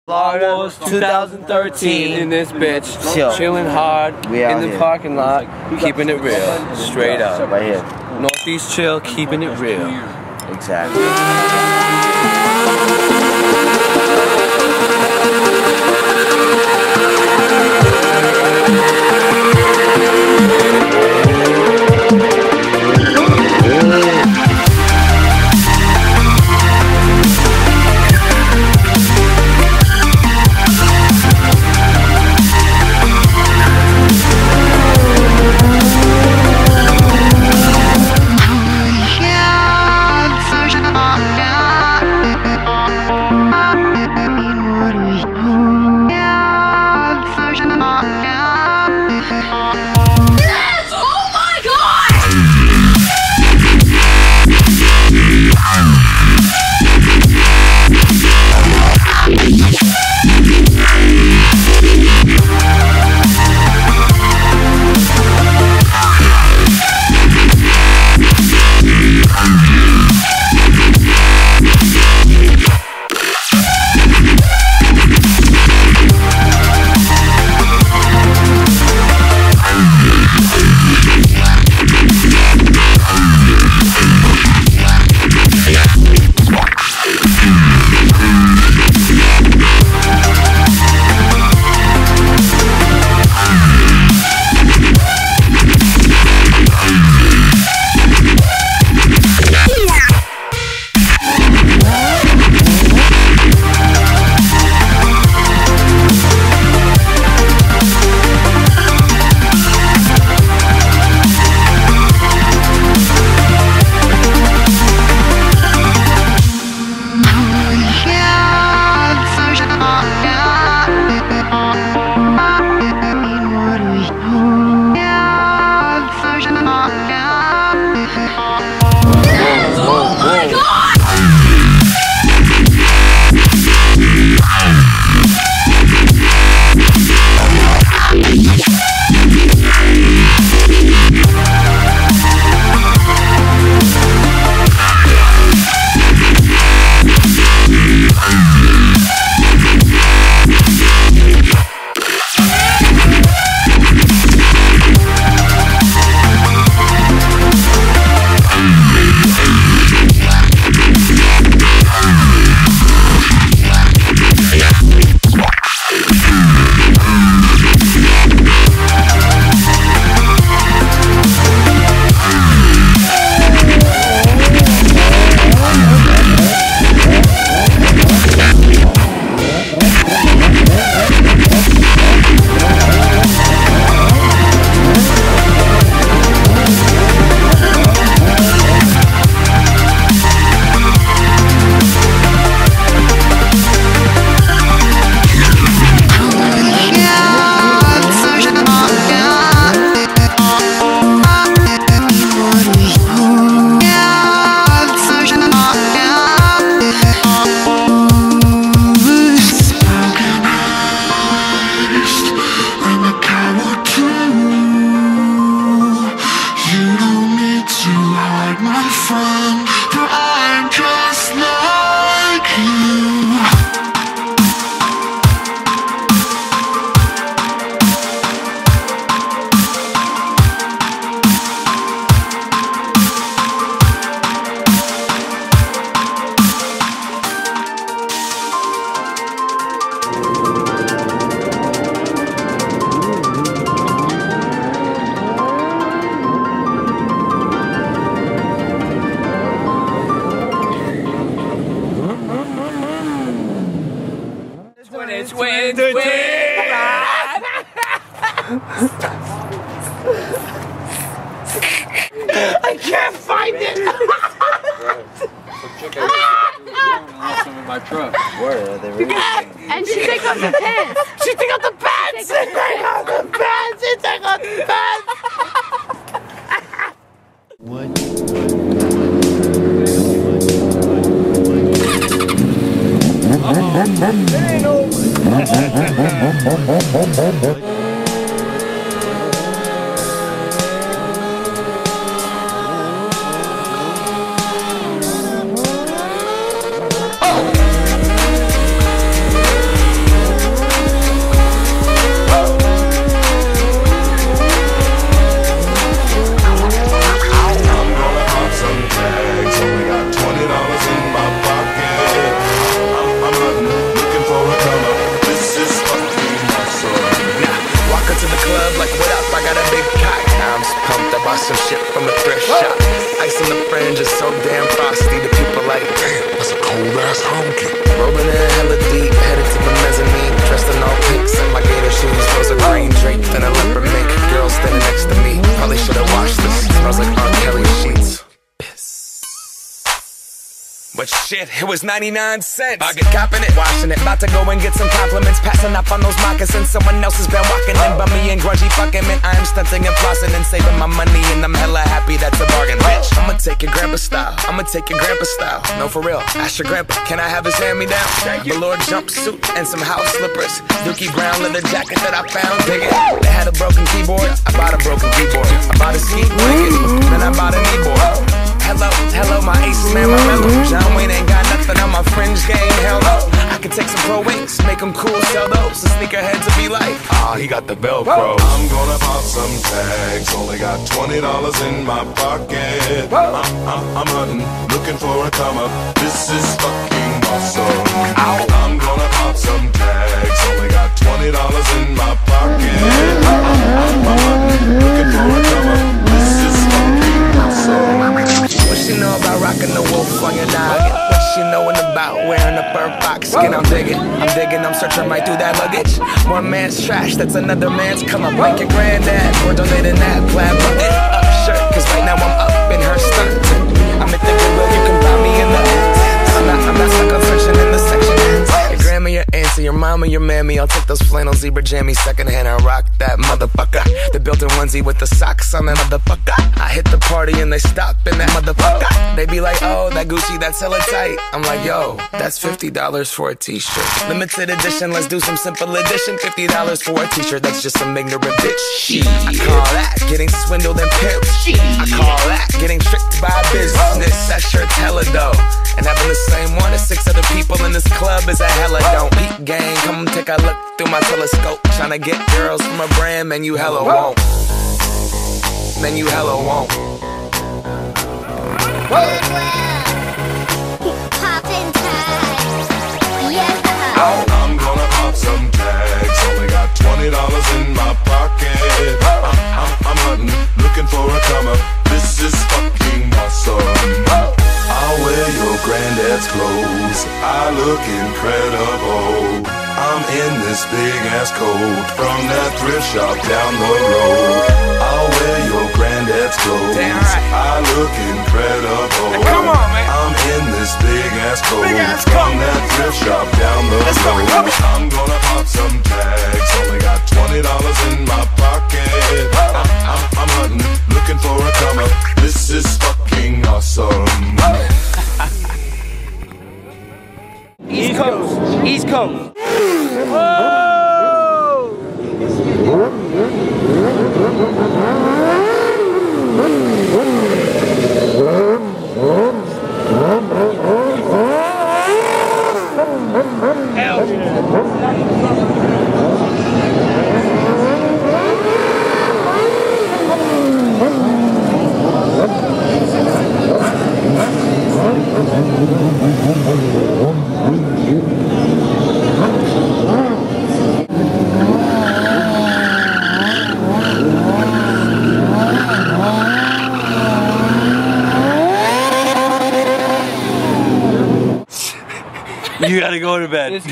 LOTWARS 2013 in this bitch, chilling hard in the parking lot, keeping it real, straight up. Right here. Northeast chill, keeping it real. Exactly. It's when I can't find it. My truck. Where are they really? And she took off the pants. She took out the pants. She took out the pants. She took out the pants. What? like, damn, that's a cold ass honky. Rolling in hella deep, headed to the mezzanine. Dressed in all pinks and my gator shoes. Those are green draped in a leopard mink. Girl standing next to me, probably should've washed this. Smells like R. Kelly sheets. But shit, it was 99 cents. I get copping it, washing it. About to go and get some compliments. Passing up on those moccasins. Someone else has been walking in by me and grungy fucking man. I am stunting and flossing and saving my money, and I'm hella happy that's a bargain, bitch. I'ma take your grandpa style. I'ma take your grandpa style. No, for real. Ask your grandpa, can I have his hand-me-down? Velour jumpsuit and some house slippers. Dookie brown leather jacket that I found. Dig it. They had a broken keyboard. I bought a broken keyboard. I bought a ski blanket. Then I bought a kneeboard. Hello, my ace man, my mellow. John Wayne ain't got nothing on my fringe game, hell no. I could take some pro wings, make them cool, sell those. The sneakerheads will be like, he got the Velcro. I'm gonna pop some tags, only got $20 in my pocket. I'm hunting, looking for a come up. This is fucking awesome. I'm gonna pop some tags, only got $20 in my pocket. I'm hunting, looking for a come up. This is fucking awesome. What she know about rocking the wolf on your noggin? What she knowin' about wearing a fur fox skin? I'm digging, I'm searching right through that luggage. One man's trash, that's another man's come up. Like your granddad, or donating that plaid bucket up shirt, cause right now I'm up in her stunt. I'm at the Goodwill, you can find me in the I'm not stuck on searching in the section. Your grandma, your auntie, your mama, your mammy. I'll take those flannel zebra jammies secondhand and rock that motherfucker. The built-in onesie with the socks on that motherfucker. I hit the party and they stop in that motherfucker. They be like, oh, that Gucci, that's hella tight. I'm like, yo, that's $50 for a t-shirt. Limited edition, let's do some simple edition. $50 for a t-shirt, that's just some ignorant bitch. I call that getting swindled and pimped. I call that getting tricked by business. That shirt's hella dope. And having the same one as 6 other people in this club is a hella don't. Beat gang, come take a look through my telescope. Tryna get girls from a brand, man, you hella won't. Man, you hella won't. Poppin' tags. Yeah. I'm gonna pop some tags, only got $20 in my pocket. I'm hunting, looking for a come up. This is fucking awesome. I'll wear your granddad's clothes, I look incredible. I'm in this big ass coat from that thrift shop down the road. I'll wear your granddad's clothes, I look incredible. Come on, man. I'm in this big ass coat from that thrift shop down the road. I'm gonna pop some tags, only got $20 in my pocket. I'm hunting, looking for a come up. This is fucking awesome. East Coast, East Coast. You gotta go to bed.